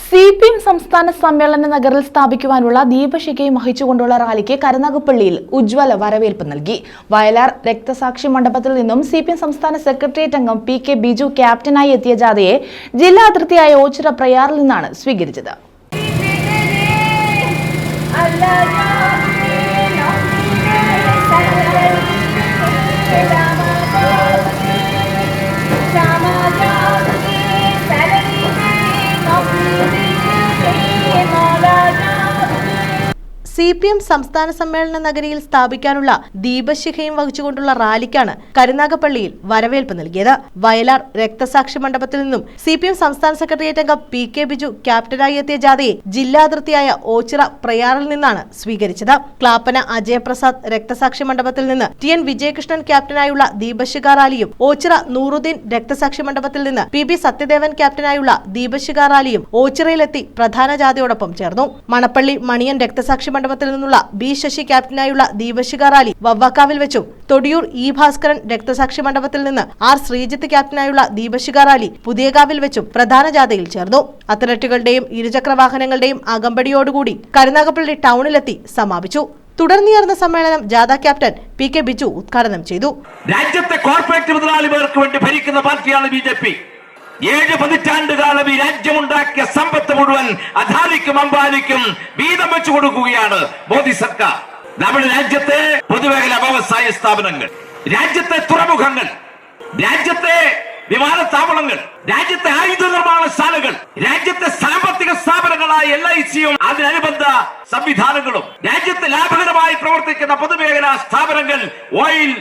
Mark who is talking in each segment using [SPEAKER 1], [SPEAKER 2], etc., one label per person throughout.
[SPEAKER 1] CPM സംസ്ഥാന സമ്മേളന നഗറിൽ സ്ഥാപിക്കുവാനുള്ള ദീപശിഖയും വഹിച്ചുകൊണ്ടുള്ള റാലിക്ക് കരുനാഗപ്പള്ളിയിൽ ഉജ്ജ്വല വരവേൽപ്പ് നൽകി. വയലാർ രക്തസാക്ഷി മണ്ഡപത്തിൽ നിന്നും CPM സംസ്ഥാന സെക്രട്ടേറിയറ്റ് അംഗം PK ബിജു ക്യാപ്റ്റനായി എത്തിയ ജാഥയെ ജില്ലാ അതിർത്തിയായ ഓച്ചിറ പ്രയാറിൽ നിന്നാണ് സ്വീകരിച്ചത്.
[SPEAKER 2] CPM സംസ്ഥാന സമ്മേളന നഗരിയിൽ സ്ഥാപിക്കാനുള്ള ദീപശിഖയും വഹിച്ചുകൊണ്ടുള്ള റാലിക്കാണ് കരുനാഗപ്പള്ളിയിൽ വരവേൽപ്പ് നൽകിയത്. വയലാർ രക്തസാക്ഷി മണ്ഡപത്തിൽ നിന്നും CPM സംസ്ഥാന സെക്രട്ടേറിയറ്റ് അംഗം PK ബിജു ക്യാപ്റ്റനായി എത്തിയ ജാഥയെ ജില്ലാ അതിർത്തിയായ ഓച്ചിറ പ്രയാറിൽ നിന്നാണ് സ്വീകരിച്ചത്. ക്ലാപ്പന അജയപ്രസാദ് രക്തസാക്ഷി മണ്ഡപത്തിൽ നിന്ന് TN വിജയകൃഷ്ണൻ ക്യാപ്റ്റനായുള്ള ദീപശിഖ റാലിയും ഓച്ചിറ നൂറുദ്ദീൻ രക്തസാക്ഷി മണ്ഡപത്തിൽ നിന്ന് PB സത്യദേവൻ ക്യാപ്റ്റനായുള്ള ദീപശിഖ റാലിയും ഓച്ചിറയിലെത്തി പ്രധാന ജാഥയോടൊപ്പം ചേർന്നു. മണപ്പള്ളി മണിയൻ രക്തസാക്ഷി മണ്ഡപത്തിൽ നിന്നുള്ള B ശശി ക്യാപ്റ്റനായുള്ള ദീപശിഖ റാലി വവ്വാക്കാവിൽ വെച്ചും തൊടിയൂർ E ഭാസ്കരൻ രക്തസാക്ഷി മണ്ഡപത്തിൽ നിന്ന് R ശ്രീജിത്ത് ക്യാപ്റ്റനായുള്ള ദീപശിഖ റാലി പുതിയകാവിൽ വെച്ചും പ്രധാന ജാഥയിൽ ചേർന്നു. അത്ലറ്റുകളുടെയും ഇരുചക്ര വാഹനങ്ങളുടെയും അകമ്പടിയോടുകൂടി കരുനാഗപ്പള്ളി ടൗണിലെത്തി സമാപിച്ചു. തുടർന്ന് ചേർന്ന സമ്മേളനം ജാഥ ക്യാപ്റ്റൻ PK ബിജു ഉദ്ഘാടനം ചെയ്തു.
[SPEAKER 3] രാജ്യത്തെ കോർപ്പറേറ്റ് മുതലാളിമാർക്ക് വേണ്ടി ഭരിക്കുന്ന പാർട്ടിയാണ് BJP. 7 പതിറ്റാണ്ടുകാലം ഈ രാജ്യമുണ്ടാക്കിയ സമ്പത്ത് മുഴുവൻ അദാനിക്കും അംബാനിക്കും വീതം വെച്ചു കൊടുക്കുകയാണ് മോദി സർക്കാർ. നമ്മുടെ രാജ്യത്തെ പൊതുമേഖലാ വ്യവസായ സ്ഥാപനങ്ങൾ, രാജ്യത്തെ തുറമുഖങ്ങൾ, രാജ്യത്തെ വിമാനത്താവളങ്ങൾ, രാജ്യത്തെ ആയുധ നിർമ്മാണശാലകൾ, രാജ്യത്തെ സാമ്പത്തിക സ്ഥാപനങ്ങളായ LICയും അതിനനുബന്ധ സംവിധാനങ്ങളും, രാജ്യത്തെ ലാഭകരമായി പ്രവർത്തിക്കുന്ന പൊതുമേഖലാ സ്ഥാപനങ്ങൾ, ഓയിൽ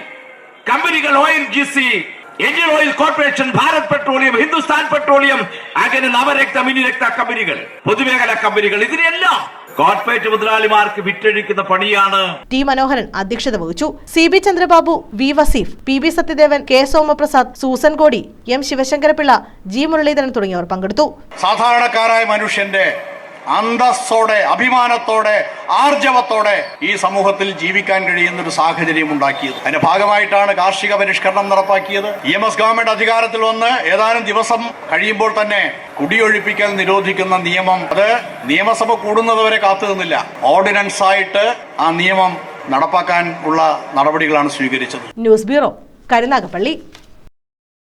[SPEAKER 3] കമ്പനികൾ, ONGC, Indian oil corporation, Bharat petroleum, Hindustan petroleum, അങ്ങനെ നവരക്ത മിനിരക്ത കമ്പനികൾ, പൊതുമേഖലാ കമ്പനികൾ, ഇതിനെല്ലാം കോർപ്പറേറ്റ് മുതലാളിമാർക്ക് വിറ്റഴിക്കുന്ന പണിയാണ്.
[SPEAKER 2] T മനോഹരൻ അധ്യക്ഷത വഹിച്ചു. CB Chandrababu, V Vaseef, PB Sathyadevan, K Somaprasad, Susan Kodi, M Sivasankara Pillai, G Muraleedharan തുടങ്ങിയവർ പങ്കെടുത്തു.
[SPEAKER 4] സാധാരണക്കാരായ മനുഷ്യന്റെ അന്തസ്സോടെ, അഭിമാനത്തോടെ, ആർജവത്തോടെ ഈ സമൂഹത്തിൽ ജീവിക്കാൻ കഴിയുന്ന ഒരു സാഹചര്യം ഉണ്ടാക്കിയത്. അതിന്റെ ഭാഗമായിട്ടാണ് കാർഷിക പരിഷ്കരണം നടപ്പാക്കിയത്. EMS ഗവൺമെന്റ് അധികാരത്തിൽ വന്ന് ഏതാനും ദിവസം കഴിയുമ്പോൾ തന്നെ കുടിയൊഴിപ്പിക്കൽ നിരോധിക്കുന്ന നിയമം അത് നിയമസഭ കൂടുന്നതുവരെ കാത്തു നിന്നില്ല. ഓർഡിനൻസ് ആയിട്ട് ആ നിയമം നടപ്പാക്കാൻ ഉള്ള നടപടികളാണ് സ്വീകരിച്ചത്.
[SPEAKER 2] News bureau, Karunagappally.